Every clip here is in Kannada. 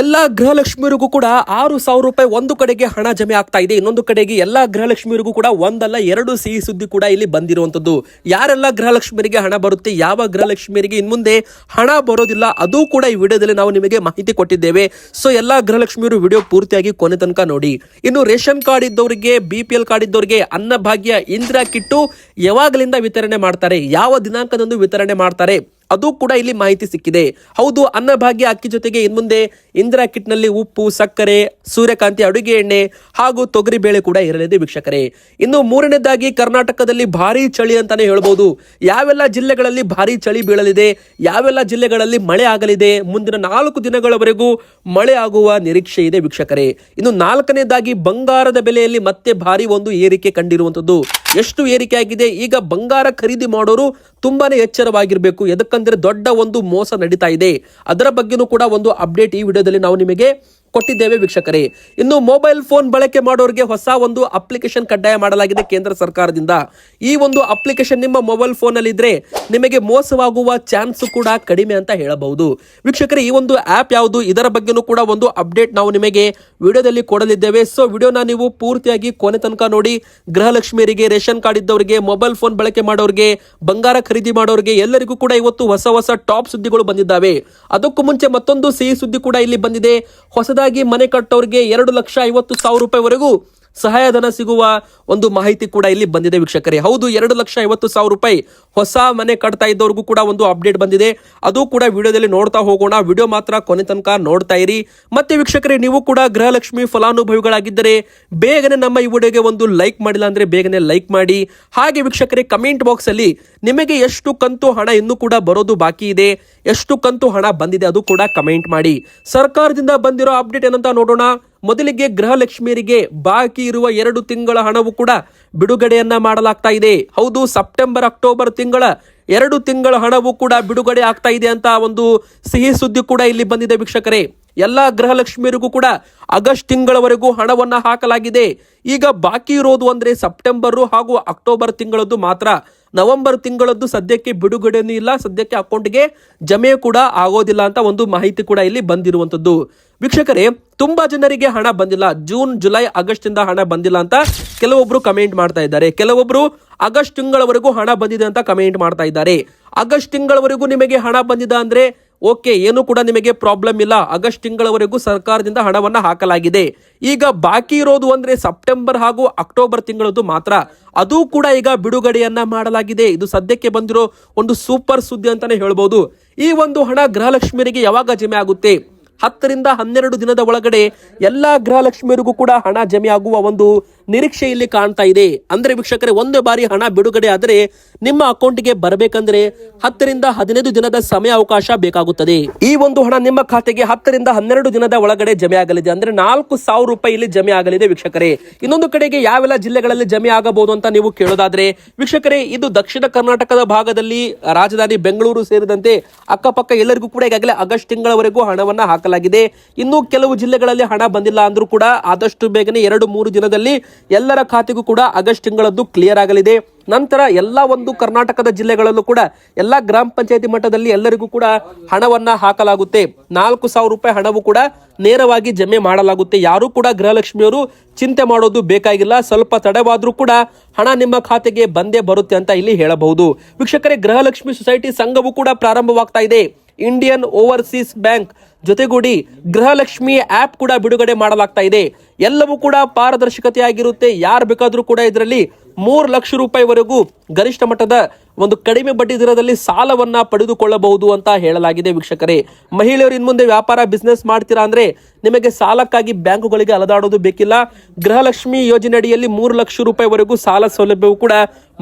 ಎಲ್ಲಾ ಗೃಹಲಕ್ಷ್ಮಿಯರಿಗೂ ಕೂಡ 6,000 ರೂಪಾಯಿ ಒಂದು ಕಡೆಗೆ ಹಣ ಜಮೆ ಆಗ್ತಾ ಇದೆ. ಇನ್ನೊಂದು ಕಡೆಗೆ ಎಲ್ಲಾ ಗೃಹಲಕ್ಷ್ಮಿಯರಿಗೂ ಕೂಡ ಒಂದಲ್ಲ ಎರಡು ಸಿಹಿ ಸುದ್ದಿ ಕೂಡ ಇಲ್ಲಿ ಬಂದಿರುವಂತದ್ದು. ಯಾರೆಲ್ಲ ಗೃಹಲಕ್ಷ್ಮಿಯರಿಗೆ ಹಣ ಬರುತ್ತೆ, ಯಾವ ಗೃಹಲಕ್ಷ್ಮಿಯರಿಗೆ ಇನ್ಮುಂದೆ ಹಣ ಬರೋದಿಲ್ಲ, ಅದು ಕೂಡ ಈ ವಿಡಿಯೋದಲ್ಲಿ ನಾವು ನಿಮಗೆ ಮಾಹಿತಿ ಕೊಟ್ಟಿದ್ದೇವೆ. ಸೊ ಎಲ್ಲಾ ಗೃಹಲಕ್ಷ್ಮಿಯರು ವಿಡಿಯೋ ಪೂರ್ತಿಯಾಗಿ ಕೊನೆ ತನಕ ನೋಡಿ. ಇನ್ನು ರೇಷನ್ ಕಾರ್ಡ್ ಇದ್ದವರಿಗೆ, BPL ಕಾರ್ಡ್ ಇದ್ದವರಿಗೆ ಅನ್ನಭಾಗ್ಯ, ಇಂದಿರಾ ಕಿಟ್ಟು ಯಾವಾಗಲಿಂದ ವಿತರಣೆ ಮಾಡ್ತಾರೆ, ಯಾವ ದಿನಾಂಕದಂದು ವಿತರಣೆ ಮಾಡ್ತಾರೆ, ಅದು ಕೂಡ ಇಲ್ಲಿ ಮಾಹಿತಿ ಸಿಕ್ಕಿದೆ. ಹೌದು, ಅನ್ನಭಾಗ್ಯ ಅಕ್ಕಿ ಜೊತೆಗೆ ಇನ್ಮುಂದೆ ಇಂದಿರಾ ಕಿಟ್ ನಲ್ಲಿ ಉಪ್ಪು, ಸಕ್ಕರೆ, ಸೂರ್ಯಕಾಂತಿ ಅಡುಗೆ ಎಣ್ಣೆ ಹಾಗೂ ತೊಗರಿ ಬೇಳೆ ಕೂಡ ಇರಲಿದೆ ವೀಕ್ಷಕರೇ. ಇನ್ನು ಮೂರನೇದಾಗಿ ಕರ್ನಾಟಕದಲ್ಲಿ ಭಾರಿ ಚಳಿ ಅಂತಾನೆ ಹೇಳ್ಬೋದು. ಯಾವೆಲ್ಲ ಜಿಲ್ಲೆಗಳಲ್ಲಿ ಭಾರಿ ಚಳಿ ಬೀಳಲಿದೆ, ಯಾವೆಲ್ಲ ಜಿಲ್ಲೆಗಳಲ್ಲಿ ಮಳೆ ಆಗಲಿದೆ, ಮುಂದಿನ 4 ದಿನಗಳವರೆಗೂ ಮಳೆ ಆಗುವ ನಿರೀಕ್ಷೆ ಇದೆ ವೀಕ್ಷಕರೇ. ಇನ್ನು ನಾಲ್ಕನೇದಾಗಿ ಬಂಗಾರದ ಬೆಲೆಯಲ್ಲಿ ಮತ್ತೆ ಭಾರಿ ಒಂದು ಏರಿಕೆ ಕಂಡಿರುವಂತದ್ದು. ಎಷ್ಟು ಏರಿಕೆ ಆಗಿದೆ, ಈಗ ಬಂಗಾರ ಖರೀದಿ ಮಾಡೋರು ತುಂಬಾನೇ ಎಚ್ಚರವಾಗಿರ್ಬೇಕು. ಎದಕ್ಕಂದ್ರೆ ದೊಡ್ಡ ಒಂದು ಮೋಸ ನಡೀತಾ ಇದೆ. ಅದರ ಬಗ್ಗೆನೂ ಕೂಡ ಒಂದು ಅಪ್ಡೇಟ್ ಈ ವಿಡಿಯೋದಲ್ಲಿ ನಾವು ನಿಮಗೆ ಕೊಟ್ಟಿದ್ದೇವೆ ವೀಕ್ಷಕರೇ. ಇನ್ನು ಮೊಬೈಲ್ ಫೋನ್ ಬಳಕೆ ಮಾಡೋರಿಗೆ ಹೊಸ ಒಂದು ಅಪ್ಲಿಕೇಶನ್ ಕಡ್ಡಾಯ ಮಾಡಲಾಗಿದೆ ಕೇಂದ್ರ ಸರ್ಕಾರದಿಂದ. ಈ ಒಂದು ಅಪ್ಲಿಕೇಶನ್ ನಿಮ್ಮ ಮೊಬೈಲ್ ಫೋನ್ ಅಲ್ಲಿ ಇದ್ರೆ ನಿಮಗೆ ಮೋಸವಾಗುವ ಚಾನ್ಸ್ ಕೂಡ ಕಡಿಮೆ ಅಂತ ಹೇಳಬಹುದು ವೀಕ್ಷಕರೇ. ಈ ಒಂದು ಆಪ್ ಯಾವುದು, ಇದರ ಬಗ್ಗೆನೂ ಕೂಡ ಒಂದು ಅಪ್ಡೇಟ್ ನಾವು ನಿಮಗೆ ವಿಡಿಯೋದಲ್ಲಿ ಕೊಡಲಿದ್ದೇವೆ. ಸೊ ವಿಡಿಯೋನ ನೀವು ಪೂರ್ತಿಯಾಗಿ ಕೊನೆ ತನಕ ನೋಡಿ. ಗೃಹಲಕ್ಷ್ಮಿಯರಿಗೆ, ರೇಷನ್ ಕಾರ್ಡ್ ಇದ್ದವರಿಗೆ, ಮೊಬೈಲ್ ಫೋನ್ ಬಳಕೆ ಮಾಡೋರಿಗೆ, ಬಂಗಾರ ಖರೀದಿ ಮಾಡೋರಿಗೆ ಎಲ್ಲರಿಗೂ ಕೂಡ ಇವತ್ತು ಹೊಸ ಟಾಪ್ ಸುದ್ದಿಗಳು ಬಂದಿದ್ದಾವೆ. ಅದಕ್ಕೂ ಮುಂಚೆ ಮತ್ತೊಂದು ಸಿಹಿ ಸುದ್ದಿ ಕೂಡ ಇಲ್ಲಿ ಬಂದಿದೆ. ಹೊಸದಾಗಿ ಮನೆ ಕಟ್ಟೋರಿಗೆ 2,50,000 ರೂಪಾಯಿವರೆಗೂ ಸಹಾಯಧನ ಸಿಗುವ ಒಂದು ಮಾಹಿತಿ ಕೂಡ ಇಲ್ಲಿ ಬಂದಿದೆ ವೀಕ್ಷಕರೇ. ಹೌದು, 2,50,000 ರೂಪಾಯಿ ಹೊಸ ಮನೆ ಕಟ್ತಾ ಇದ್ದವ್ರಿಗೂ ಕೂಡ ಒಂದು ಅಪ್ಡೇಟ್ ಬಂದಿದೆ. ಅದು ಕೂಡ ವಿಡಿಯೋದಲ್ಲಿ ನೋಡ್ತಾ ಹೋಗೋಣ. ವಿಡಿಯೋ ಮಾತ್ರ ಕೊನೆ ತನಕ ನೋಡ್ತಾ ಇರಿ. ಮತ್ತೆ ವೀಕ್ಷಕರೇ, ನೀವು ಕೂಡ ಗೃಹಲಕ್ಷ್ಮಿ ಫಲಾನುಭವಿಗಳಾಗಿದ್ದರೆ ಬೇಗನೆ ನಮ್ಮ ಈ ವಿಡಿಯೋಗೆ ಒಂದು ಲೈಕ್ ಮಾಡಿಲ್ಲ ಅಂದ್ರೆ ಬೇಗನೆ ಲೈಕ್ ಮಾಡಿ. ಹಾಗೆ ವೀಕ್ಷಕರೇ, ಕಮೆಂಟ್ ಬಾಕ್ಸ್ ಅಲ್ಲಿ ನಿಮಗೆ ಎಷ್ಟು ಕಂತು ಹಣ ಇನ್ನೂ ಕೂಡ ಬರೋದು ಬಾಕಿ ಇದೆ, ಎಷ್ಟು ಕಂತು ಹಣ ಬಂದಿದೆ ಅದು ಕೂಡ ಕಮೆಂಟ್ ಮಾಡಿ. ಸರ್ಕಾರದಿಂದ ಬಂದಿರೋ ಅಪ್ಡೇಟ್ ಏನಂತ ನೋಡೋಣ. ಮೊದಲಿಗೆ ಗೃಹಲಕ್ಷ್ಮಿಯರಿಗೆ ಬಾಕಿ ಇರುವ 2 ತಿಂಗಳ ಹಣವು ಕೂಡ ಬಿಡುಗಡೆಯನ್ನ ಮಾಡಲಾಗ್ತಾ ಇದೆ. ಹೌದು, ಸೆಪ್ಟೆಂಬರ್, ಅಕ್ಟೋಬರ್ ತಿಂಗಳ 2 ತಿಂಗಳ ಹಣವು ಕೂಡ ಬಿಡುಗಡೆ ಆಗ್ತಾ ಇದೆ ಅಂತ ಒಂದು ಸಿಹಿ ಸುದ್ದಿ ಕೂಡ ಇಲ್ಲಿ ಬಂದಿದೆ ವೀಕ್ಷಕರೇ. ಎಲ್ಲಾ ಗೃಹಲಕ್ಷ್ಮಿಯರಿಗೂ ಕೂಡ ಆಗಸ್ಟ್ ತಿಂಗಳವರೆಗೂ ಹಣವನ್ನ ಹಾಕಲಾಗಿದೆ. ಈಗ ಬಾಕಿ ಇರೋದು ಅಂದ್ರೆ ಸೆಪ್ಟೆಂಬರ್ ಹಾಗೂ ಅಕ್ಟೋಬರ್ ತಿಂಗಳದ್ದು ಮಾತ್ರ. ನವೆಂಬರ್ ತಿಂಗಳದ್ದು ಸದ್ಯಕ್ಕೆ ಬಿಡುಗಡೆನೂ ಇಲ್ಲ, ಸದ್ಯಕ್ಕೆ ಅಕೌಂಟ್ಗೆ ಜಮೆ ಕೂಡ ಆಗೋದಿಲ್ಲ ಅಂತ ಒಂದು ಮಾಹಿತಿ ಕೂಡ ಇಲ್ಲಿ ಬಂದಿರುವಂತದ್ದು ವೀಕ್ಷಕರೇ. ತುಂಬಾ ಜನರಿಗೆ ಹಣ ಬಂದಿಲ್ಲ, ಜೂನ್, ಜುಲೈ, ಆಗಸ್ಟ್ ಇಂದ ಹಣ ಬಂದಿಲ್ಲ ಅಂತ ಕೆಲವೊಬ್ರು ಕಮೆಂಟ್ ಮಾಡ್ತಾ ಇದ್ದಾರೆ. ಕೆಲವೊಬ್ರು ಆಗಸ್ಟ್ ತಿಂಗಳವರೆಗೂ ಹಣ ಬಂದಿದೆ ಅಂತ ಕಮೆಂಟ್ ಮಾಡ್ತಾ ಇದ್ದಾರೆ. ಆಗಸ್ಟ್ ತಿಂಗಳವರೆಗೂ ನಿಮಗೆ ಹಣ ಬಂದಿದೆ ಅಂದ್ರೆ ಓಕೆ, ಏನು ಕೂಡ ನಿಮಗೆ ಪ್ರಾಬ್ಲಮ್ ಇಲ್ಲ. ಆಗಸ್ಟ್ ತಿಂಗಳವರೆಗೂ ಸರ್ಕಾರದಿಂದ ಹಣವನ್ನ ಹಾಕಲಾಗಿದೆ. ಈಗ ಬಾಕಿ ಇರೋದು ಅಂದ್ರೆ ಸೆಪ್ಟೆಂಬರ್ ಹಾಗೂ ಅಕ್ಟೋಬರ್ ತಿಂಗಳದ್ದು ಮಾತ್ರ. ಅದು ಕೂಡ ಈಗ ಬಿಡುಗಡೆಯನ್ನ ಮಾಡಲಾಗಿದೆ. ಇದು ಸದ್ಯಕ್ಕೆ ಬಂದಿರೋ ಒಂದು ಸೂಪರ್ ಸುದ್ದಿ ಅಂತಾನೆ ಹೇಳ್ಬೋದು. ಈ ಒಂದು ಹಣ ಗೃಹಲಕ್ಷ್ಮಿಯರಿಗೆ ಯಾವಾಗ ಜಮೆ ಆಗುತ್ತೆ? 10 ರಿಂದ 12 ದಿನದ ಒಳಗಡೆ ಎಲ್ಲಾ ಗೃಹಲಕ್ಷ್ಮಿಯರಿಗೂ ಕೂಡ ಹಣ ಜಮೆ ಆಗುವ ಒಂದು ನಿರೀಕ್ಷೆ ಇಲ್ಲಿ ಕಾಣ್ತಾ ಇದೆ. ಅಂದ್ರೆ ವೀಕ್ಷಕರೇ, ಒಂದು ಬಾರಿ ಹಣ ಬಿಡುಗಡೆ ಆದರೆ ನಿಮ್ಮ ಅಕೌಂಟ್ಗೆ ಬರಬೇಕಂದ್ರೆ 10 ರಿಂದ 15 ದಿನದ ಸಮಯ ಅವಕಾಶ ಬೇಕಾಗುತ್ತದೆ. ಈ ಒಂದು ಹಣ ನಿಮ್ಮ ಖಾತೆಗೆ 10 ರಿಂದ 12 ದಿನದ ಒಳಗಡೆ ಜಮೆ ಆಗಲಿದೆ. ಅಂದ್ರೆ 4,000 ರೂಪಾಯಿ ಇಲ್ಲಿ ಜಮೆ ಆಗಲಿದೆ ವೀಕ್ಷಕರೇ. ಇನ್ನೊಂದು ಕಡೆಗೆ ಯಾವೆಲ್ಲ ಜಿಲ್ಲೆಗಳಲ್ಲಿ ಜಮೆ ಆಗಬಹುದು ಅಂತ ನೀವು ಕೇಳೋದಾದ್ರೆ ವೀಕ್ಷಕರೇ, ಇದು ದಕ್ಷಿಣ ಕರ್ನಾಟಕದ ಭಾಗದಲ್ಲಿ ರಾಜಧಾನಿ ಬೆಂಗಳೂರು ಸೇರಿದಂತೆ ಅಕ್ಕಪಕ್ಕ ಎಲ್ಲರಿಗೂ ಕೂಡ ಈಗಾಗಲೇ ಆಗಸ್ಟ್ ತಿಂಗಳವರೆಗೂ ಹಣವನ್ನ ಹಾಕಲಾಗಿದೆ. ಇನ್ನು ಕೆಲವು ಜಿಲ್ಲೆಗಳಲ್ಲಿ ಹಣ ಬಂದಿಲ್ಲ ಅಂದ್ರೂ ಕೂಡ ಆದಷ್ಟು ಬೇಗನೆ 2-3 ದಿನದಲ್ಲಿ ಎಲ್ಲರ ಖಾತೆಗೂ ಕೂಡ ಆಗಸ್ಟ್ ತಿಂಗಳದ್ದು ಕ್ಲಿಯರ್ ಆಗಲಿದೆ. ನಂತರ ಎಲ್ಲ ಒಂದು ಕರ್ನಾಟಕದ ಜಿಲ್ಲೆಗಳಲ್ಲೂ ಕೂಡ ಎಲ್ಲ ಗ್ರಾಮ ಪಂಚಾಯತಿ ಮಟ್ಟದಲ್ಲಿ ಎಲ್ಲರಿಗೂ ಕೂಡ ಹಣವನ್ನ ಹಾಕಲಾಗುತ್ತೆ. 4,000 ರೂಪಾಯಿ ಹಣವು ಕೂಡ ನೇರವಾಗಿ ಜಮೆ ಮಾಡಲಾಗುತ್ತೆ. ಯಾರು ಕೂಡ ಗೃಹಲಕ್ಷ್ಮಿಯವರು ಚಿಂತೆ ಮಾಡೋದು ಬೇಕಾಗಿಲ್ಲ. ಸ್ವಲ್ಪ ತಡವಾದ್ರೂ ಕೂಡ ಹಣ ನಿಮ್ಮ ಖಾತೆಗೆ ಬಂದೇ ಬರುತ್ತೆ ಅಂತ ಇಲ್ಲಿ ಹೇಳಬಹುದು ವೀಕ್ಷಕರೇ. ಗೃಹಲಕ್ಷ್ಮಿ ಸೊಸೈಟಿ ಸಂಘವು ಕೂಡ ಪ್ರಾರಂಭವಾಗ್ತಾ ಇದೆ. ಇಂಡಿಯನ್ ಓವರ್ಸೀಸ್ ಬ್ಯಾಂಕ್ ಜೊತೆಗೂಡಿ ಗೃಹಲಕ್ಷ್ಮಿ ಆಪ್ ಕೂಡ ಬಿಡುಗಡೆ ಮಾಡಲಾಗ್ತಾ ಇದೆ. ಎಲ್ಲವೂ ಕೂಡ ಪಾರದರ್ಶಕತೆಯಾಗಿರುತ್ತೆ. ಯಾರು ಬೇಕಾದ್ರೂ ಕೂಡ ಇದರಲ್ಲಿ 3 ಲಕ್ಷ ರೂಪಾಯಿವರೆಗೂ ಗರಿಷ್ಠ ಮಟ್ಟದ ಒಂದು ಕಡಿಮೆ ಬಡ್ಡಿ ದರದಲ್ಲಿ ಸಾಲವನ್ನ ಪಡೆದುಕೊಳ್ಳಬಹುದು ಅಂತ ಹೇಳಲಾಗಿದೆ ವೀಕ್ಷಕರೇ. ಮಹಿಳೆಯರು ಇನ್ಮುಂದೆ ವ್ಯಾಪಾರ ಬಿಸ್ನೆಸ್ ಮಾಡ್ತೀರಾ ಅಂದ್ರೆ ನಿಮಗೆ ಸಾಲಕ್ಕಾಗಿ ಬ್ಯಾಂಕುಗಳಿಗೆ ಅಲದಾಡೋದು ಬೇಕಿಲ್ಲ. ಗೃಹಲಕ್ಷ್ಮಿ ಯೋಜನೆ ಅಡಿಯಲ್ಲಿ 3 ಲಕ್ಷ ರೂಪಾಯಿವರೆಗೂ ಸಾಲ ಸೌಲಭ್ಯವೂ ಕೂಡ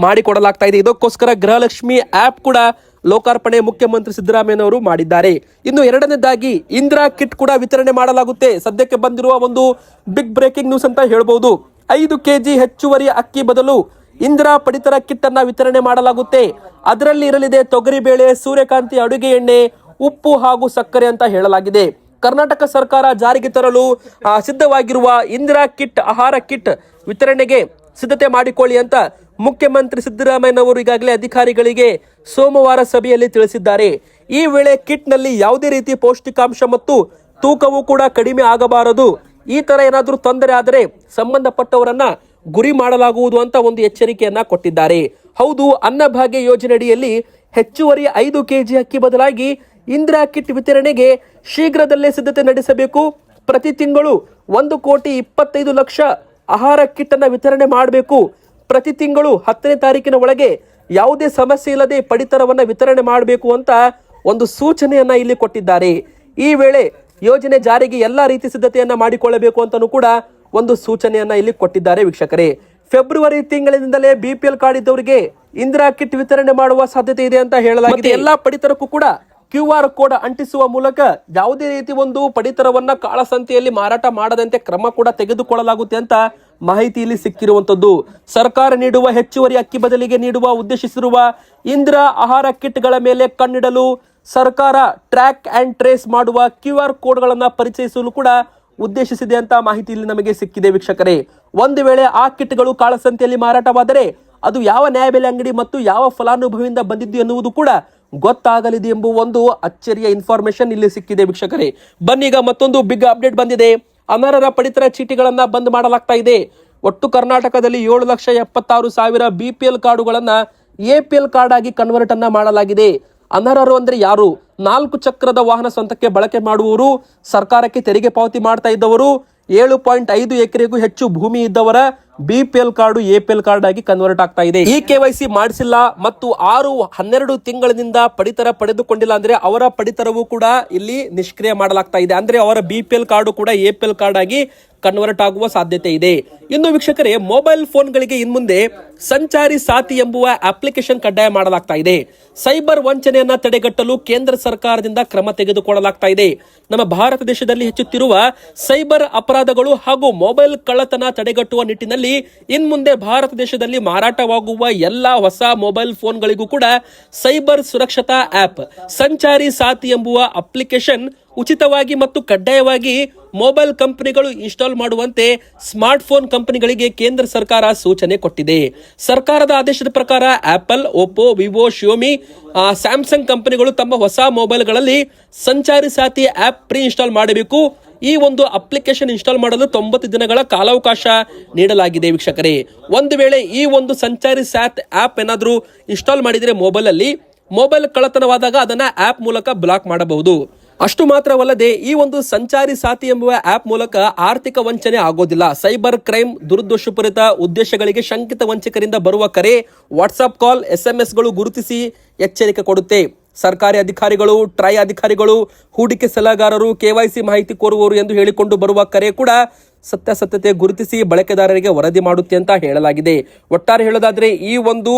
ಮಾಡಿಕೊಡಲಾಗ್ತಾ ಇದೆ. ಇದಕ್ಕೋಸ್ಕರ ಗೃಹಲಕ್ಷ್ಮಿ ಆಪ್ ಕೂಡ ಲೋಕಾರ್ಪಣೆ ಮುಖ್ಯಮಂತ್ರಿ ಸಿದ್ದರಾಮಯ್ಯನವರು ಮಾಡಿದ್ದಾರೆ. ಇನ್ನು ಎರಡನೇದಾಗಿ ಇಂದಿರಾ ಕಿಟ್ ಕೂಡ ವಿತರಣೆ ಮಾಡಲಾಗುತ್ತೆ. ಸದ್ಯಕ್ಕೆ ಬಂದಿರುವ ಒಂದು ಬಿಗ್ ಬ್ರೇಕಿಂಗ್ ನ್ಯೂಸ್ ಅಂತ ಹೇಳ್ಬಹುದು. 5 ಕೆಜಿ ಹೆಚ್ಚುವರಿ ಅಕ್ಕಿ ಬದಲು ಇಂದಿರಾ ಪಡಿತರ ಕಿಟ್ ಅನ್ನ ವಿತರಣೆ ಮಾಡಲಾಗುತ್ತೆ. ಅದರಲ್ಲಿ ಇರಲಿದೆ ತೊಗರಿ ಬೇಳೆ, ಸೂರ್ಯಕಾಂತಿ ಅಡುಗೆ ಎಣ್ಣೆ, ಉಪ್ಪು ಹಾಗೂ ಸಕ್ಕರೆ ಅಂತ ಹೇಳಲಾಗಿದೆ. ಕರ್ನಾಟಕ ಸರ್ಕಾರ ಜಾರಿಗೆ ತರಲು ಸಿದ್ಧವಾಗಿರುವ ಇಂದಿರಾ ಕಿಟ್, ಆಹಾರ ಕಿಟ್ ವಿತರಣೆಗೆ ಸಿದ್ಧತೆ ಮಾಡಿಕೊಳ್ಳಿ ಅಂತ ಮುಖ್ಯಮಂತ್ರಿ ಸಿದ್ದರಾಮಯ್ಯನವರು ಈಗಾಗಲೇ ಅಧಿಕಾರಿಗಳಿಗೆ ಸೋಮವಾರ ಸಭೆಯಲ್ಲಿ ತಿಳಿಸಿದ್ದಾರೆ. ಈ ವೇಳೆ ಕಿಟ್ ನಲ್ಲಿ ಯಾವುದೇ ರೀತಿ ಪೌಷ್ಟಿಕಾಂಶ ಮತ್ತು ತೂಕವು ಕೂಡ ಕಡಿಮೆ ಆಗಬಾರದು. ಈ ತರ ಏನಾದರೂ ತೊಂದರೆ ಆದರೆ ಸಂಬಂಧಪಟ್ಟವರನ್ನ ಗುರಿ ಮಾಡಲಾಗುವುದು ಅಂತ ಒಂದು ಎಚ್ಚರಿಕೆಯನ್ನ ಕೊಟ್ಟಿದ್ದಾರೆ. ಹೌದು, ಅನ್ನಭಾಗ್ಯ ಯೋಜನೆಯಡಿಯಲ್ಲಿ ಹೆಚ್ಚುವರಿ 5 ಕೆಜಿ ಅಕ್ಕಿ ಬದಲಾಗಿ ಇಂದಿರಾ ಕಿಟ್ ವಿತರಣೆಗೆ ಶೀಘ್ರದಲ್ಲೇ ಸಿದ್ಧತೆ ನಡೆಸಬೇಕು. ಪ್ರತಿ ತಿಂಗಳು 1,25,00,000 ಆಹಾರ ಕಿಟ್ ಅನ್ನ ವಿತರಣೆ ಮಾಡಬೇಕು. ಪ್ರತಿ ತಿಂಗಳು 10ನೇ ತಾರೀಕಿನ ಒಳಗೆ ಯಾವುದೇ ಸಮಸ್ಯೆ ಇಲ್ಲದೆ ಪಡಿತರವನ್ನ ವಿತರಣೆ ಮಾಡಬೇಕು ಅಂತ ಒಂದು ಸೂಚನೆಯನ್ನ ಇಲ್ಲಿ ಕೊಟ್ಟಿದ್ದಾರೆ. ಈ ವೇಳೆ ಯೋಜನೆ ಜಾರಿಗೆ ಎಲ್ಲಾ ರೀತಿ ಸಿದ್ಧತೆಯನ್ನ ಮಾಡಿಕೊಳ್ಳಬೇಕು ಅಂತಾನೂ ಕೂಡ ಒಂದು ಸೂಚನೆಯನ್ನ ಇಲ್ಲಿ ಕೊಟ್ಟಿದ್ದಾರೆ ವೀಕ್ಷಕರೇ. ಫೆಬ್ರವರಿ ತಿಂಗಳಿನಿಂದಲೇ ಬಿಪಿಎಲ್ ಕಾರ್ಡ್ ಇದ್ದವರಿಗೆ ಇಂದಿರಾ ಕಿಟ್ ವಿತರಣೆ ಮಾಡುವ ಸಾಧ್ಯತೆ ಇದೆ ಅಂತ ಹೇಳಲಾಗಿದೆ. ಎಲ್ಲಾ ಪಡಿತರಕ್ಕೂ ಕೂಡ QR ಕೋಡ್ ಅಂಟಿಸುವ ಮೂಲಕ ಯಾವುದೇ ರೀತಿ ಒಂದು ಪಡಿತರವನ್ನ ಕಾಳಸಂತೆಯಲ್ಲಿ ಮಾರಾಟ ಮಾಡದಂತೆ ಕ್ರಮ ಕೂಡ ತೆಗೆದುಕೊಳ್ಳಲಾಗುತ್ತೆ ಅಂತ ಮಾಹಿತಿ ಇಲ್ಲಿ ಸಿಕ್ಕಿರುವಂತದ್ದು. ಸರ್ಕಾರ ನೀಡುವ ಹೆಚ್ಚುವರಿ ಅಕ್ಕಿ ಬದಲಿಗೆ ನೀಡುವ ಉದ್ದೇಶಿಸಿರುವ ಇಂದಿರಾ ಆಹಾರ ಕಿಟ್ಗಳ ಮೇಲೆ ಕಣ್ಣಿಡಲು ಸರ್ಕಾರ ಟ್ರ್ಯಾಕ್ ಅಂಡ್ ಟ್ರೇಸ್ ಮಾಡುವ QR ಕೋಡ್ಗಳನ್ನ ಪರಿಚಯಿಸಲು ಕೂಡ ಉದ್ದೇಶಿಸಿದೆ ಅಂತ ಮಾಹಿತಿ ಇಲ್ಲಿ ನಮಗೆ ಸಿಕ್ಕಿದೆ ವೀಕ್ಷಕರೇ. ಒಂದು ವೇಳೆ ಆ ಕಿಟ್ಗಳು ಕಾಳಸಂತೆಯಲ್ಲಿ ಮಾರಾಟವಾದರೆ ಅದು ಯಾವ ನ್ಯಾಯಬೆಲೆ ಅಂಗಡಿ ಮತ್ತು ಯಾವ ಫಲಾನುಭವಿಯಿಂದ ಬಂದಿದ್ದು ಎನ್ನುವುದು ಕೂಡ ಗೊತ್ತಾಗಲಿದೆ ಎಂಬ ಒಂದು ಅಚ್ಚರಿಯ ಇನ್ಫಾರ್ಮೇಶನ್ ಇಲ್ಲಿ ಸಿಕ್ಕಿದೆ ವೀಕ್ಷಕರೇ. ಬನ್ನೀಗ ಮತ್ತೊಂದು ಬಿಗ್ ಅಪ್ಡೇಟ್ ಬಂದಿದೆ. ಅನರ್ಹರ ಪಡಿತರ ಚೀಟಿಗಳನ್ನ ಬಂದ್ ಮಾಡಲಾಗ್ತಾ ಇದೆ. ಒಟ್ಟು ಕರ್ನಾಟಕದಲ್ಲಿ 7,76,000 BPL ಕಾರ್ಡುಗಳನ್ನ APL ಕಾರ್ಡ್ ಆಗಿ ಕನ್ವರ್ಟ್ ಅನ್ನ ಮಾಡಲಾಗಿದೆ. ಅನರ್ಹರು ಅಂದ್ರೆ ಯಾರು? 4 ಚಕ್ರದ ವಾಹನ ಸ್ವಂತಕ್ಕೆ ಬಳಕೆ ಮಾಡುವವರು, ಸರ್ಕಾರಕ್ಕೆ ತೆರಿಗೆ ಪಾವತಿ ಮಾಡ್ತಾ ಇದ್ದವರು, 7.5 ಎಕರೆಗೂ ಹೆಚ್ಚು ಭೂಮಿ ಇದ್ದವರ BPL ಕಾರ್ಡು APL ಕಾರ್ಡ್ ಆಗಿ ಕನ್ವರ್ಟ್ ಆಗ್ತಾ ಇದೆ. ಈ KYC ಮಾಡಿಸಿಲ್ಲ ಮತ್ತು 6-12 ತಿಂಗಳಿನಿಂದ ಪಡಿತರ ಪಡೆದುಕೊಂಡಿಲ್ಲ ಅಂದ್ರೆ ಅವರ ಪಡಿತರವು ಕೂಡ ಇಲ್ಲಿ ನಿಷ್ಕ್ರಿಯ ಮಾಡಲಾಗ್ತಾ ಇದೆ. ಅಂದ್ರೆ ಅವರ BPL ಕಾರ್ಡು ಕೂಡ APL ಕಾರ್ಡ್ ಆಗಿ ಕನ್ವರ್ಟ್ ಆಗುವ ಸಾಧ್ಯತೆ ಇದೆ. ಇನ್ನು ವೀಕ್ಷಕರೇ, ಮೊಬೈಲ್ ಫೋನ್ಗಳಿಗೆ ಇನ್ಮುಂದೆ ಸಂಚಾರಿ ಸಾಥಿ ಎಂಬುವ ಅಪ್ಲಿಕೇಶನ್ ಕಡ್ಡಾಯ ಮಾಡಲಾಗ್ತಾ ಇದೆ. ಸೈಬರ್ ವಂಚನೆಯನ್ನ ತಡೆಗಟ್ಟಲು ಕೇಂದ್ರ ಸರ್ಕಾರದಿಂದ ಕ್ರಮ ತೆಗೆದುಕೊಳ್ಳಲಾಗ್ತಾ ಇದೆ. ನಮ್ಮ ಭಾರತ ದೇಶದಲ್ಲಿ ಹೆಚ್ಚುತ್ತಿರುವ ಸೈಬರ್ ಅಪರಾಧಗಳು ಹಾಗೂ ಮೊಬೈಲ್ ಕಳ್ಳತನ ತಡೆಗಟ್ಟುವ ನಿಟ್ಟಿನಲ್ಲಿ ಇನ್ಮುಂದೆ ಭಾರತ ದೇಶದಲ್ಲಿ ಮಾರಾಟವಾಗುವ ಎಲ್ಲಾ ಹೊಸ ಮೊಬೈಲ್ ಫೋನ್ಗಳಿಗೂ ಕೂಡ ಸೈಬರ್ ಸುರಕ್ಷತಾ ಆಪ್ ಸಂಚಾರಿ ಸಾಥಿ ಎಂಬುವ ಅಪ್ಲಿಕೇಶನ್ ಉಚಿತವಾಗಿ ಮತ್ತು ಕಡ್ಡಾಯವಾಗಿ ಮೊಬೈಲ್ ಕಂಪನಿಗಳು ಇನ್ಸ್ಟಾಲ್ ಮಾಡುವಂತೆ ಸ್ಮಾರ್ಟ್ ಫೋನ್ ಕಂಪನಿಗಳಿಗೆ ಕೇಂದ್ರ ಸರ್ಕಾರ ಸೂಚನೆ ಕೊಟ್ಟಿದೆ. ಸರ್ಕಾರದ ಆದೇಶದ ಪ್ರಕಾರ apple, Oppo, Vivo, Xiaomi, Samsung ಕಂಪನಿಗಳು ತಮ್ಮ ಹೊಸ ಮೊಬೈಲ್ಗಳಲ್ಲಿ ಸಂಚಾರಿ ಸಾಥಿ ಆಪ್ ಪ್ರೀ ಇನ್ಸ್ಟಾಲ್ ಮಾಡಬೇಕು. ಈ ಒಂದು ಅಪ್ಲಿಕೇಶನ್ ಇನ್ಸ್ಟಾಲ್ ಮಾಡಲು 90 ದಿನಗಳ ಕಾಲಾವಕಾಶ ನೀಡಲಾಗಿದೆ ವೀಕ್ಷಕರೇ. ಒಂದು ವೇಳೆ ಈ ಒಂದು ಸಂಚಾರಿ ಸಾಥ್ ಆಪ್ ಏನಾದರೂ ಇನ್ಸ್ಟಾಲ್ ಮಾಡಿದರೆ ಮೊಬೈಲ್ ಕಳ್ಳತನವಾದಾಗ ಅದನ್ನ ಆಪ್ ಮೂಲಕ ಬ್ಲಾಕ್ ಮಾಡಬಹುದು. ಅಷ್ಟು ಮಾತ್ರವಲ್ಲದೆ ಈ ಒಂದು ಸಂಚಾರಿ ಸಾಥಿ ಎಂಬುವ ಆಪ್ ಮೂಲಕ ಆರ್ಥಿಕ ವಂಚನೆ ಆಗೋದಿಲ್ಲ. ಸೈಬರ್ ಕ್ರೈಮ್, ದುರುದ್ದೇಶಪೂರಿತ ಉದ್ದೇಶಗಳಿಗೆ ಶಂಕಿತ ವಂಚಕರಿಂದ ಬರುವ ಕರೆ, ವಾಟ್ಸ್ಆಪ್ ಕಾಲ್, SMS ಗಳು ಗುರುತಿಸಿ ಎಚ್ಚರಿಕೆ ಕೊಡುತ್ತೆ. ಸರ್ಕಾರಿ ಅಧಿಕಾರಿಗಳು, ಟ್ರೈ ಅಧಿಕಾರಿಗಳು, ಹೂಡಿಕೆ ಸಲಹೆಗಾರರು, KYC ಮಾಹಿತಿ ಕೋರುವವರು ಎಂದು ಹೇಳಿಕೊಂಡು ಬರುವ ಕರೆ ಕೂಡ ಸತ್ಯಾಸತ್ಯತೆ ಗುರುತಿಸಿ ಬಳಕೆದಾರರಿಗೆ ವರದಿ ಮಾಡುತ್ತೆ ಅಂತ ಹೇಳಲಾಗಿದೆ. ಒಟ್ಟಾರೆ ಹೇಳೋದಾದ್ರೆ ಈ ಒಂದು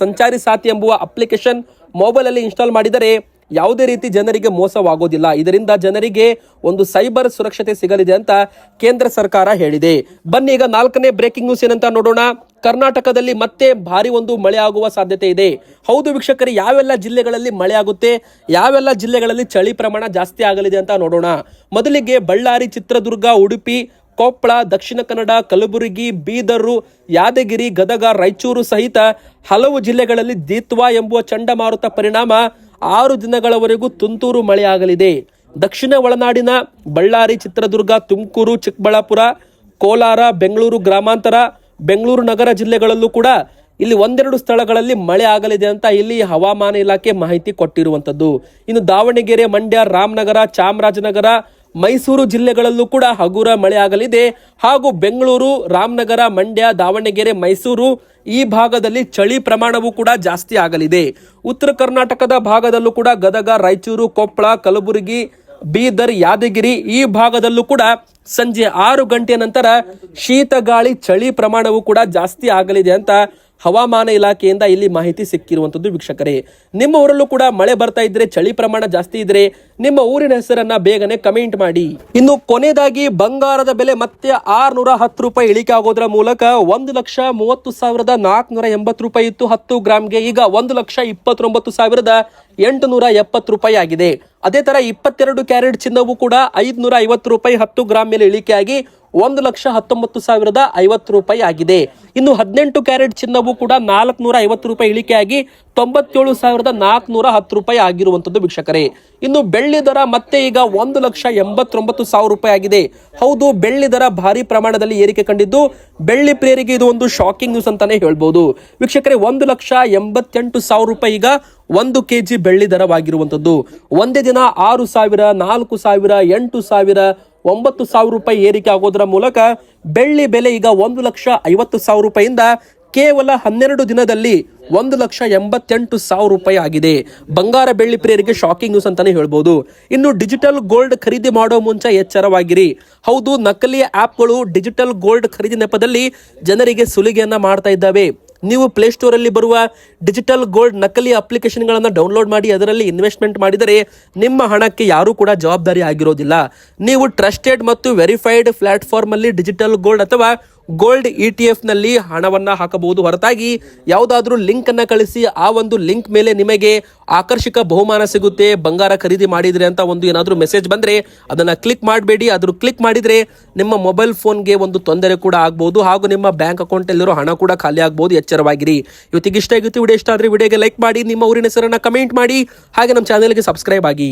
ಸಂಚಾರಿ ಸಾಥಿ ಎಂಬುವ ಅಪ್ಲಿಕೇಶನ್ ಮೊಬೈಲ್ ಅಲ್ಲಿ ಇನ್ಸ್ಟಾಲ್ ಮಾಡಿದರೆ ಯಾವುದೇ ರೀತಿ ಜನರಿಗೆ ಮೋಸವಾಗೋದಿಲ್ಲ. ಇದರಿಂದ ಜನರಿಗೆ ಒಂದು ಸೈಬರ್ ಸುರಕ್ಷತೆ ಸಿಗಲಿದೆ ಅಂತ ಕೇಂದ್ರ ಸರ್ಕಾರ ಹೇಳಿದೆ. ಬನ್ನಿ ಈಗ 4ನೇ ಬ್ರೇಕಿಂಗ್ ನ್ಯೂಸ್ ಏನಂತ ನೋಡೋಣ. ಕರ್ನಾಟಕದಲ್ಲಿ ಮತ್ತೆ ಭಾರಿ ಒಂದು ಮಳೆ ಆಗುವ ಸಾಧ್ಯತೆ ಇದೆ. ಹೌದು ವೀಕ್ಷಕರೇ, ಯಾವೆಲ್ಲ ಜಿಲ್ಲೆಗಳಲ್ಲಿ ಮಳೆ ಆಗುತ್ತೆ, ಯಾವೆಲ್ಲ ಜಿಲ್ಲೆಗಳಲ್ಲಿ ಚಳಿ ಪ್ರಮಾಣ ಜಾಸ್ತಿ ಆಗಲಿದೆ ಅಂತ ನೋಡೋಣ. ಮೊದಲಿಗೆ ಬಳ್ಳಾರಿ, ಚಿತ್ರದುರ್ಗ, ಉಡುಪಿ, ಕೊಪ್ಪಳ, ದಕ್ಷಿಣ ಕನ್ನಡ, ಕಲಬುರಗಿ, ಬೀದರು, ಯಾದಗಿರಿ, ಗದಗ, ರಾಯಚೂರು ಸಹಿತ ಹಲವು ಜಿಲ್ಲೆಗಳಲ್ಲಿ ದಿತ್ವಾ ಎಂಬುವ ಚಂಡಮಾರುತ ಪರಿಣಾಮ 6 ದಿನಗಳವರೆಗೂ ತುಂತುರು ಮಳೆಯಾಗಲಿದೆ. ದಕ್ಷಿಣ ಒಳನಾಡಿನ ಬಳ್ಳಾರಿ, ಚಿತ್ರದುರ್ಗ, ತುಮಕೂರು, ಚಿಕ್ಕಬಳ್ಳಾಪುರ, ಕೋಲಾರ, ಬೆಂಗಳೂರು ಗ್ರಾಮಾಂತರ, ಬೆಂಗಳೂರು ನಗರ ಜಿಲ್ಲೆಗಳಲ್ಲೂ ಕೂಡ ಇಲ್ಲಿ 1-2 ಸ್ಥಳಗಳಲ್ಲಿ ಮಳೆ ಆಗಲಿದೆ ಅಂತ ಇಲ್ಲಿ ಹವಾಮಾನ ಇಲಾಖೆ ಮಾಹಿತಿ ಕೊಟ್ಟಿರುವಂತದ್ದು. ಇನ್ನು ದಾವಣಗೆರೆ, ಮಂಡ್ಯ, ರಾಮನಗರ, ಚಾಮರಾಜನಗರ, ಮೈಸೂರು ಜಿಲ್ಲೆಗಳಲ್ಲೂ ಕೂಡ ಹಗುರ ಮಳೆ ಆಗಲಿದೆ. ಹಾಗೂ ಬೆಂಗಳೂರು, ರಾಮನಗರ, ಮಂಡ್ಯ, ದಾವಣಗೆರೆ, ಮೈಸೂರು ಈ ಭಾಗದಲ್ಲಿ ಚಳಿ ಪ್ರಮಾಣವೂ ಕೂಡ ಜಾಸ್ತಿ ಆಗಲಿದೆ. ಉತ್ತರ ಕರ್ನಾಟಕದ ಭಾಗದಲ್ಲೂ ಕೂಡ ಗದಗ, ರಾಯಚೂರು, ಕೊಪ್ಪಳ, ಕಲಬುರಗಿ, ಬೀದರ್, ಯಾದಗಿರಿ ಈ ಭಾಗದಲ್ಲೂ ಕೂಡ ಸಂಜೆ 6 ಗಂಟೆಯ ನಂತರ ಶೀತ ಗಾಳಿ, ಚಳಿ ಪ್ರಮಾಣವೂ ಕೂಡ ಜಾಸ್ತಿ ಆಗಲಿದೆ ಅಂತ ಹವಾಮಾನ ಇಲಾಖೆಯಿಂದ ಇಲ್ಲಿ ಮಾಹಿತಿ ಸಿಕ್ಕಿರುವಂತದ್ದು ವೀಕ್ಷಕರೇ. ನಿಮ್ಮ ಊರಲ್ಲೂ ಕೂಡ ಮಳೆ ಬರ್ತಾ ಇದ್ರೆ, ಚಳಿ ಪ್ರಮಾಣ ಜಾಸ್ತಿ ಇದ್ರೆ ನಿಮ್ಮ ಊರಿನ ಹೆಸರನ್ನ ಬೇಗನೆ ಕಮೆಂಟ್ ಮಾಡಿ. ಇನ್ನು ಕೊನೆಯದಾಗಿ ಬಂಗಾರದ ಬೆಲೆ ಮತ್ತೆ 610 ರೂಪಾಯಿ ಇಳಿಕೆ ಆಗೋದ್ರ ಮೂಲಕ 1,30,30,480 ರೂಪಾಯಿ ಇತ್ತು 10 ಗ್ರಾಮ್ಗೆ. ಈಗ 1,29,000 870 ಆಗಿದೆ. ಅದೇ ತರ 22 ಕ್ಯಾರೆಟ್ ಚಿನ್ನವು ಕೂಡ 550 ರೂಪಾಯಿ 10 ಗ್ರಾಮ್ ಮೇಲೆ ಇಳಿಕೆಯಾಗಿ 1,19,050 ರೂಪಾಯಿ ಆಗಿದೆ. ಇನ್ನು 18 ಕ್ಯಾರೆಟ್ ಚಿನ್ನವು ಕೂಡ 450 ರೂಪಾಯಿ ಇಳಿಕೆಯಾಗಿ 97,410 ರೂಪಾಯಿ ಆಗಿರುವಂತದ್ದು ವೀಕ್ಷಕರೇ. ಇನ್ನು ಬೆಳ್ಳಿ ದರ ಮತ್ತೆ ಈಗ 1,89,000 ರೂಪಾಯಿ ಆಗಿದೆ. ಹೌದು, ಬೆಳ್ಳಿ ದರ ಭಾರಿ ಪ್ರಮಾಣದಲ್ಲಿ ಏರಿಕೆ ಕಂಡಿದ್ದು ಬೆಳ್ಳಿ ಪ್ರಿಯರಿಗೆ ಇದು ಒಂದು ಶಾಕಿಂಗ್ ನ್ಯೂಸ್ ಅಂತಾನೆ ಹೇಳ್ಬೋದು ವೀಕ್ಷಕರೇ. 1,88,000 ರೂಪಾಯಿ ಈಗ 1 kg ಬೆಳ್ಳಿ ದರವಾಗಿರುವಂತದ್ದು. ಒಂದೇ ದಿನ 6,000, 4,000, 8,000, 9,000 ರೂಪಾಯಿ ಏರಿಕೆ ಆಗೋದರ ಮೂಲಕ ಬೆಳ್ಳಿ ಬೆಲೆ ಈಗ 1,50,000 ರೂಪಾಯಿಯಿಂದ ಕೇವಲ 12 ದಿನದಲ್ಲಿ 1,88,000 ರೂಪಾಯಿ ಆಗಿದೆ. ಬಂಗಾರ ಬೆಳ್ಳಿ ಪ್ರಿಯರಿಗೆ ಶಾಕಿಂಗ್ ನ್ಯೂಸ್ ಅಂತಾನೆ ಹೇಳ್ಬೋದು. ಇನ್ನು ಡಿಜಿಟಲ್ ಗೋಲ್ಡ್ ಖರೀದಿ ಮಾಡೋ ಮುಂಚೆ ಎಚ್ಚರವಾಗಿರಿ. ಹೌದು, ನಕಲಿ ಆಪ್ಗಳು ಡಿಜಿಟಲ್ ಗೋಲ್ಡ್ ಖರೀದಿ ನೆಪದಲ್ಲಿ ಜನರಿಗೆ ಸುಲಿಗೆಯನ್ನ ಮಾಡ್ತಾ ಇದ್ದಾವೆ. ನೀವು ಪ್ಲೇಸ್ಟೋರ್ ಅಲ್ಲಿ ಬರುವ ಡಿಜಿಟಲ್ ಗೋಲ್ಡ್ ನಕಲಿ ಅಪ್ಲಿಕೇಶನ್ಗಳನ್ನು ಡೌನ್ಲೋಡ್ ಮಾಡಿ ಅದರಲ್ಲಿ ಇನ್ವೆಸ್ಟ್ಮೆಂಟ್ ಮಾಡಿದರೆ ನಿಮ್ಮ ಹಣಕ್ಕೆ ಯಾರೂ ಕೂಡ ಜವಾಬ್ದಾರಿ ಆಗಿರೋದಿಲ್ಲ. ನೀವು ಟ್ರಸ್ಟೆಡ್ ಮತ್ತು ವೆರಿಫೈಡ್ ಪ್ಲಾಟ್ಫಾರ್ಮ್ ಅಲ್ಲಿ ಡಿಜಿಟಲ್ ಗೋಲ್ಡ್ ಅಥವಾ ಗೋಲ್ಡ್ ETF ನಲ್ಲಿ ಹಣವನ್ನ ಹಾಕಬಹುದು. ಹೊರತಾಗಿ ಯಾವುದಾದ್ರೂ ಲಿಂಕ್ ಅನ್ನ ಕಳಿಸಿ ಆ ಒಂದು ಲಿಂಕ್ ಮೇಲೆ ನಿಮಗೆ ಆಕರ್ಷಕ ಬಹುಮಾನ ಸಿಗುತ್ತೆ, ಬಂಗಾರ ಖರೀದಿ ಮಾಡಿದ್ರೆ ಅಂತ ಒಂದು ಏನಾದ್ರೂ ಮೆಸೇಜ್ ಬಂದ್ರೆ ಅದನ್ನ ಕ್ಲಿಕ್ ಮಾಡಬೇಡಿ. ಅದ್ರ ಕ್ಲಿಕ್ ಮಾಡಿದ್ರೆ ನಿಮ್ಮ ಮೊಬೈಲ್ ಫೋನ್ಗೆ ಒಂದು ತೊಂದರೆ ಕೂಡ ಆಗಬಹುದು, ಹಾಗೂ ನಿಮ್ಮ ಬ್ಯಾಂಕ್ ಅಕೌಂಟ್ ಅಲ್ಲಿರೋ ಹಣ ಕೂಡ ಖಾಲಿ ಆಗಬಹುದು. ಎಚ್ಚರವಾಗಿರಿ. ಇವತ್ತಿಗೆ ಇಷ್ಟ ಆಗಿತ್ತು ವಿಡಿಯೋ. ಇಷ್ಟ ಆದ್ರೆ ವಿಡಿಯೋಗೆ ಲೈಕ್ ಮಾಡಿ, ನಿಮ್ಮ ಊರಿನ ಹೆಸರನ್ನ ಕಮೆಂಟ್ ಮಾಡಿ, ಹಾಗೆ ನಮ್ಮ ಚಾನೆಲ್ಗೆ ಸಬ್ಸ್ಕ್ರೈಬ್ ಆಗಿ.